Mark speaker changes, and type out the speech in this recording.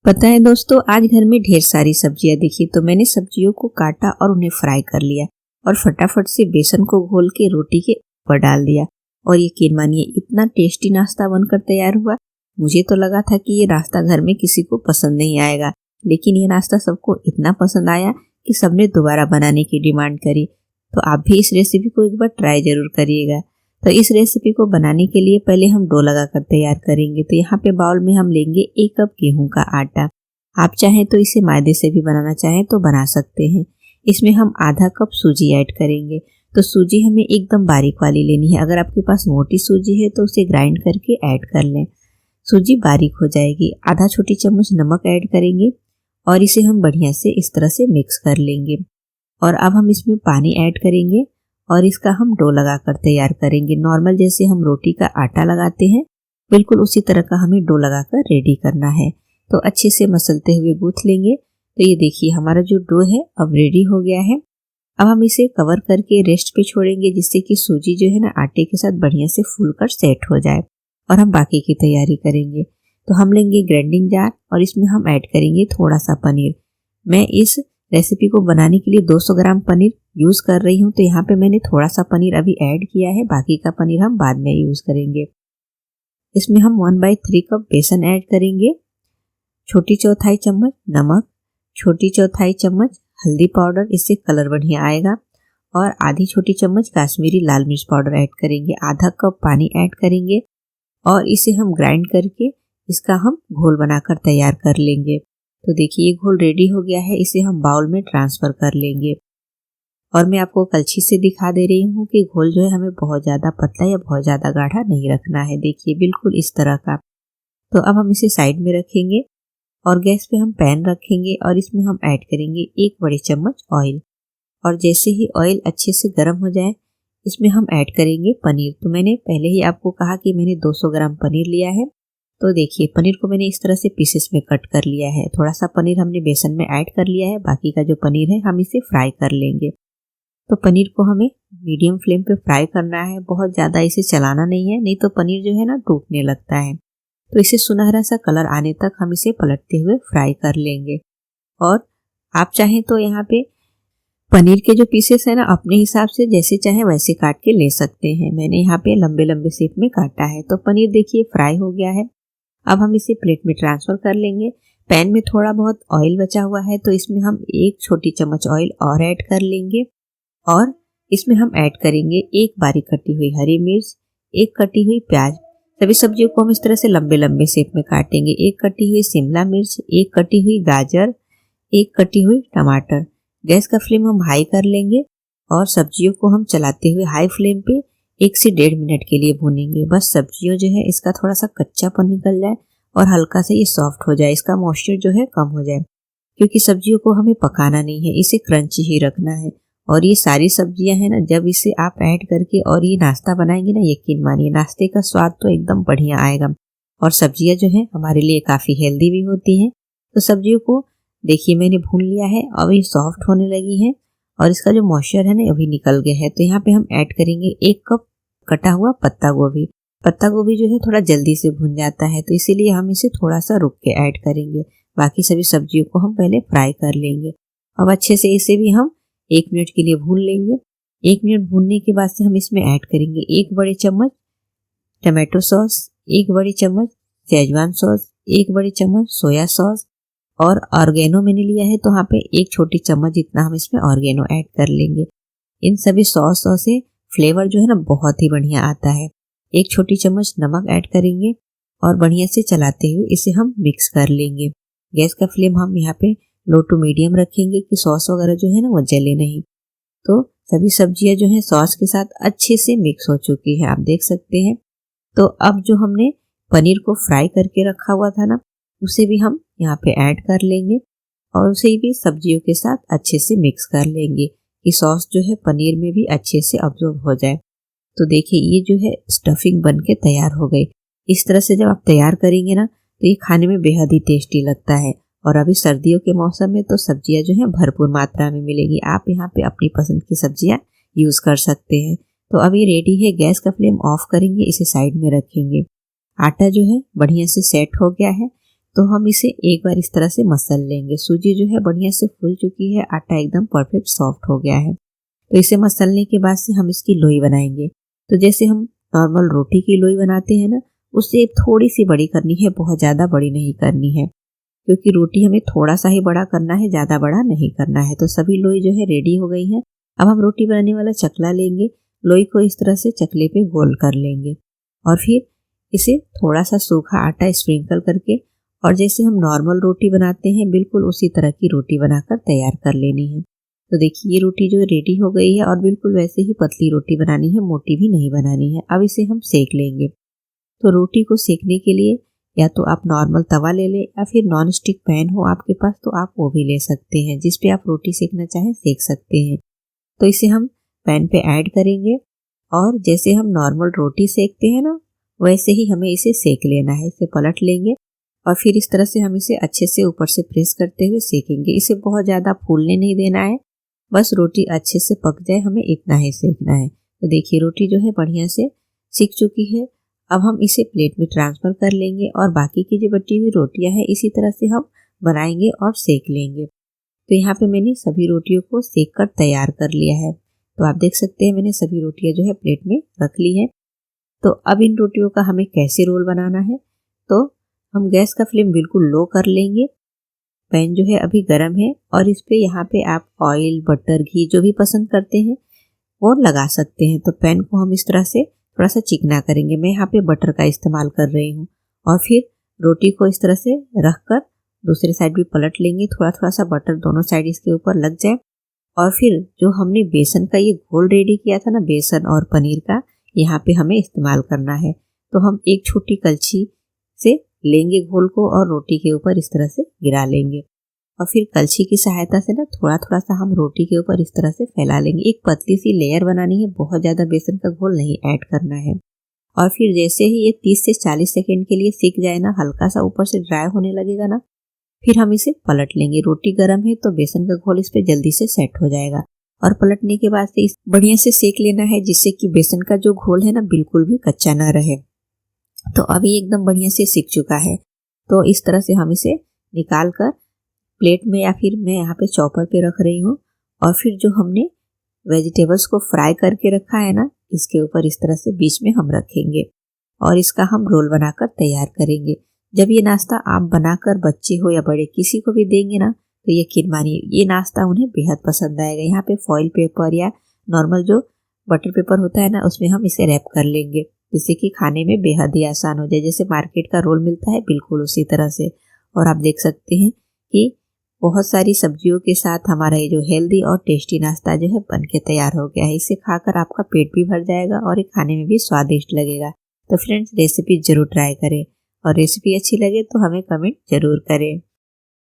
Speaker 1: पता है दोस्तों, आज घर में ढेर सारी सब्जियां दिखी तो मैंने सब्जियों को काटा और उन्हें फ्राई कर लिया और फटाफट से बेसन को घोल के रोटी के ऊपर डाल दिया। और यकीन मानिए, इतना टेस्टी नाश्ता बनकर तैयार हुआ। मुझे तो लगा था कि ये नाश्ता घर में किसी को पसंद नहीं आएगा, लेकिन ये नाश्ता सबको इतना पसंद आया कि सबने दोबारा बनाने की डिमांड करी। तो आप भी इस रेसिपी को एक बार ट्राई जरूर करिएगा। तो इस रेसिपी को बनाने के लिए पहले हम डो लगाकर तैयार करेंगे। तो यहाँ पे बाउल में हम लेंगे 1 कप गेहूं का आटा। आप चाहें तो इसे मैदे से भी बनाना चाहें तो बना सकते हैं। इसमें हम आधा कप सूजी ऐड करेंगे। तो सूजी हमें एकदम बारीक वाली लेनी है। अगर आपके पास मोटी सूजी है तो उसे ग्राइंड करके ऐड कर लें। सूजी बारीक हो जाएगी। आधा छोटी चम्मच नमक ऐड करेंगे और इसे हम बढ़िया से इस तरह से मिक्स कर लेंगे। और अब हम इसमें पानी ऐड करेंगे और इसका हम डो लगाकर तैयार करेंगे। नॉर्मल जैसे हम रोटी का आटा लगाते हैं, बिल्कुल उसी तरह का हमें डो लगाकर रेडी करना है। तो अच्छे से मसलते हुए गूंथ लेंगे। तो ये देखिए, हमारा जो डो है अब रेडी हो गया है। अब हम इसे कवर करके रेस्ट पे छोड़ेंगे, जिससे कि सूजी जो है ना आटे के साथ बढ़िया से फूलकर सेट हो जाए और हम बाकी की तैयारी करेंगे। तो हम लेंगे ग्राइंडिंग जार और इसमें हम ऐड करेंगे थोड़ा सा पनीर। मैं इस रेसिपी को बनाने के लिए 200 ग्राम पनीर यूज़ कर रही हूँ। तो यहाँ पे मैंने थोड़ा सा पनीर अभी ऐड किया है, बाकी का पनीर हम बाद में यूज़ करेंगे। इसमें हम 1/3 कप बेसन ऐड करेंगे, छोटी चौथाई चम्मच नमक, छोटी चौथाई चम्मच हल्दी पाउडर, इससे कलर बढ़िया आएगा, और आधी छोटी चम्मच काश्मीरी लाल मिर्च पाउडर ऐड करेंगे। आधा कप पानी ऐड करेंगे और इसे हम ग्राइंड करके इसका हम घोल बनाकर तैयार कर लेंगे। तो देखिए, ये घोल रेडी हो गया है। इसे हम बाउल में ट्रांसफ़र कर लेंगे और मैं आपको कलछी से दिखा दे रही हूँ कि घोल जो है हमें बहुत ज़्यादा पतला या बहुत ज़्यादा गाढ़ा नहीं रखना है। देखिए, बिल्कुल इस तरह का। तो अब हम इसे साइड में रखेंगे और गैस पे हम पैन रखेंगे और इसमें हम ऐड करेंगे 1 बड़ी चम्मच ऑयल। और जैसे ही ऑयल अच्छे से गर्म हो जाए, इसमें हम ऐड करेंगे पनीर। तो मैंने पहले ही आपको कहा कि मैंने 200 ग्राम पनीर लिया है। तो देखिए, पनीर को मैंने इस तरह से पीसेस में कट कर लिया है। थोड़ा सा पनीर हमने बेसन में ऐड कर लिया है, बाकी का जो पनीर है हम इसे फ्राई कर लेंगे। तो पनीर को हमें मीडियम फ्लेम पे फ्राई करना है, बहुत ज़्यादा इसे चलाना नहीं है, नहीं तो पनीर जो है ना टूटने लगता है। तो इसे सुनहरा सा कलर आने तक हम इसे पलटते हुए फ्राई कर लेंगे। और आप चाहें तो यहाँ पे पनीर के जो पीसेस है ना, अपने हिसाब से जैसे चाहे वैसे काट के ले सकते हैं। मैंने यहाँ पे लंबे लंबे शेप में काटा है। तो पनीर देखिए फ्राई हो गया है। अब हम इसे प्लेट में ट्रांसफ़र कर लेंगे। पैन में थोड़ा बहुत ऑयल बचा हुआ है, तो इसमें हम 1 छोटी चम्मच ऑयल और ऐड कर लेंगे और इसमें हम ऐड करेंगे 1 बारीक कटी हुई हरी मिर्च, 1 कटी हुई प्याज। सभी सब्जियों को हम इस तरह से लंबे लंबे शेप में काटेंगे। 1 कटी हुई शिमला मिर्च, 1 कटी हुई गाजर, 1 कटी हुई टमाटर। गैस का फ्लेम हम हाई कर लेंगे और सब्जियों को हम चलाते हुए हाई फ्लेम पे 1 से 1.5 मिनट के लिए भूनेंगे। बस सब्जियों जो है इसका थोड़ा सा कच्चापन निकल जाए और हल्का से ये सॉफ्ट हो जाए, इसका मॉइस्चर जो है कम हो जाए, क्योंकि सब्जियों को हमें पकाना नहीं है, इसे क्रंची ही रखना है। और ये सारी सब्जियां हैं ना, जब इसे आप ऐड करके और ये नाश्ता बनाएंगे ना, यकीन मानिए नाश्ते का स्वाद तो एकदम बढ़िया आएगा। और सब्जियां जो है हमारे लिए काफ़ी हेल्दी भी होती हैं। तो सब्जियों को देखिए मैंने भून लिया है, अब ये सॉफ्ट होने लगी है और इसका जो मॉइस्चर है ना अभी निकल गया है। तो यहाँ पे हम ऐड करेंगे 1 कप कटा हुआ पत्ता गोभी। पत्ता गोभी जो है थोड़ा जल्दी से भुन जाता है, तो इसीलिए हम इसे थोड़ा सा रुक के ऐड करेंगे। बाकी सभी सब्जियों को हम पहले फ्राई कर लेंगे। अब अच्छे से इसे भी हम 1 मिनट के लिए भून लेंगे। 1 मिनट भूनने के बाद से हम इसमें ऐड करेंगे 1 बड़ी चम्मच टमाटो सॉस, 1 बड़ी चम्मच शेजवान सॉस, 1 बड़ी चम्मच सोया सॉस और ऑर्गेनो मैंने लिया है, तो यहाँ पे 1 छोटी चम्मच जितना हम इसमें ऑर्गेनो ऐड कर लेंगे। इन सभी सॉस से फ्लेवर जो है ना बहुत ही बढ़िया आता है। 1 छोटी चम्मच नमक ऐड करेंगे और बढ़िया से चलाते हुए इसे हम मिक्स कर लेंगे। गैस का फ्लेम हम यहाँ पे लो टू मीडियम रखेंगे कि सॉस वगैरह जो है ना वो जले नहीं। तो सभी सब्जियां जो है सॉस के साथ अच्छे से मिक्स हो चुकी है, आप देख सकते हैं। तो अब जो हमने पनीर को फ्राई करके रखा हुआ था ना, उसे भी हम यहाँ पे ऐड कर लेंगे और उसे भी सब्जियों के साथ अच्छे से मिक्स कर लेंगे कि सॉस जो है पनीर में भी अच्छे से अब्जॉर्ब हो जाए। तो देखिए, ये जो है स्टफिंग बन के तैयार हो गई। इस तरह से जब आप तैयार करेंगे ना, तो ये खाने में बेहद ही टेस्टी लगता है। और अभी सर्दियों के मौसम में तो सब्जियां जो है भरपूर मात्रा में मिलेगी। आप यहाँ पे अपनी पसंद की सब्जियां यूज़ कर सकते हैं। तो अब ये रेडी है। गैस का फ्लेम ऑफ करेंगे, इसे साइड में रखेंगे। आटा जो है बढ़िया से सेट हो गया है। तो हम इसे एक बार इस तरह से मसल लेंगे। सूजी जो है बढ़िया से फूल चुकी है, आटा एकदम परफेक्ट सॉफ्ट हो गया है। तो इसे मसलने के बाद से हम इसकी लोई बनाएंगे। तो जैसे हम नॉर्मल रोटी की लोई बनाते हैं ना, उससे थोड़ी सी बड़ी करनी है, बहुत ज़्यादा बड़ी नहीं करनी है, क्योंकि रोटी हमें थोड़ा सा ही बड़ा करना है, ज़्यादा बड़ा नहीं करना है। तो सभी लोई जो है रेडी हो गई है। अब हम रोटी बनाने वाला चकला लेंगे, लोई को इस तरह से चकले पे गोल कर लेंगे और फिर इसे थोड़ा सा सूखा आटा स्प्रिंकल करके, और जैसे हम नॉर्मल रोटी बनाते हैं बिल्कुल उसी तरह की रोटी बनाकर तैयार कर लेनी है। तो देखिए ये रोटी जो रेडी हो गई है, और बिल्कुल वैसे ही पतली रोटी बनानी है, मोटी भी नहीं बनानी है। अब इसे हम सेक लेंगे। तो रोटी को सेकने के लिए या तो आप नॉर्मल तवा ले लें, या फिर नॉन स्टिक पैन हो आपके पास तो आप वो भी ले सकते हैं, जिस पे आप रोटी सेकना चाहें सेक सकते हैं। तो इसे हम पैन पे ऐड करेंगे, और जैसे हम नॉर्मल रोटी सेकते हैं ना, वैसे ही हमें इसे सेक लेना है। इसे पलट लेंगे और फिर इस तरह से हम इसे अच्छे से ऊपर से प्रेस करते हुए सेकेंगे। इसे बहुत ज़्यादा फूलने नहीं देना है, बस रोटी अच्छे से पक जाए, हमें इतना ही सेकना है। तो देखिए रोटी जो है बढ़िया से सिक चुकी है। अब हम इसे प्लेट में ट्रांसफ़र कर लेंगे, और बाकी की जो बची हुई रोटियां हैं इसी तरह से हम बनाएंगे और सेक लेंगे। तो यहाँ पे मैंने सभी रोटियों को सेक कर तैयार कर लिया है। तो आप देख सकते हैं मैंने सभी रोटियां जो है प्लेट में रख ली हैं। तो अब इन रोटियों का हमें कैसे रोल बनाना है, तो हम गैस का फ्लेम बिल्कुल लो कर लेंगे। पैन जो है अभी गर्म है, और इस पे यहाँ पे आप ऑयल, बटर, घी जो भी पसंद करते हैं वो लगा सकते हैं। तो पैन को हम इस तरह से थोड़ा सा चिकना करेंगे। मैं यहाँ पे बटर का इस्तेमाल कर रही हूँ, और फिर रोटी को इस तरह से रख कर दूसरी साइड भी पलट लेंगे। थोड़ा थोड़ा सा बटर दोनों साइड इसके ऊपर लग जाए, और फिर जो हमने बेसन का ये घोल रेडी किया था ना, बेसन और पनीर का, यहाँ पे हमें इस्तेमाल करना है। तो हम एक छोटी कलछी से लेंगे घोल को, और रोटी के ऊपर इस तरह से गिरा लेंगे, और फिर कलछी की सहायता से ना थोड़ा थोड़ा सा हम रोटी के ऊपर इस तरह से फैला लेंगे। एक पतली सी लेयर बनानी है, बहुत ज़्यादा बेसन का घोल नहीं ऐड करना है। और फिर जैसे ही ये 30 से 40 सेकेंड के लिए सिक जाए ना, हल्का सा ऊपर से ड्राई होने लगेगा ना, फिर हम इसे पलट लेंगे। रोटी गर्म है तो बेसन का घोल इस पे जल्दी से सेट हो जाएगा, और पलटने के बाद से इस बढ़िया से सेक लेना है, जिससे कि बेसन का जो घोल है ना बिल्कुल भी कच्चा ना रहे। तो अभी एकदम बढ़िया से सिक चुका है। तो इस तरह से हम इसे निकाल कर प्लेट में, या फिर मैं यहाँ पे चॉपर पे रख रही हूँ, और फिर जो हमने वेजिटेबल्स को फ्राई करके रखा है ना, इसके ऊपर इस तरह से बीच में हम रखेंगे, और इसका हम रोल बनाकर तैयार करेंगे। जब ये नाश्ता आप बनाकर बच्चे हो या बड़े किसी को भी देंगे ना, तो यकीन मानिए ये नाश्ता उन्हें बेहद पसंद आएगा। यहाँ पे फॉइल पेपर या नॉर्मल जो बटर पेपर होता है ना, उसमें हम इसे रैप कर लेंगे, जिससे कि खाने में बेहद ही आसान हो जाए। जैसे मार्केट का रोल मिलता है बिल्कुल उसी तरह से। और आप देख सकते हैं कि बहुत सारी सब्जियों के साथ हमारा ये जो हेल्दी और टेस्टी नाश्ता जो है बन के तैयार हो गया है। इसे खाकर आपका पेट भी भर जाएगा, और ये खाने में भी स्वादिष्ट लगेगा। तो फ्रेंड्स रेसिपी ज़रूर ट्राई करें, और रेसिपी अच्छी लगे तो हमें कमेंट ज़रूर करें।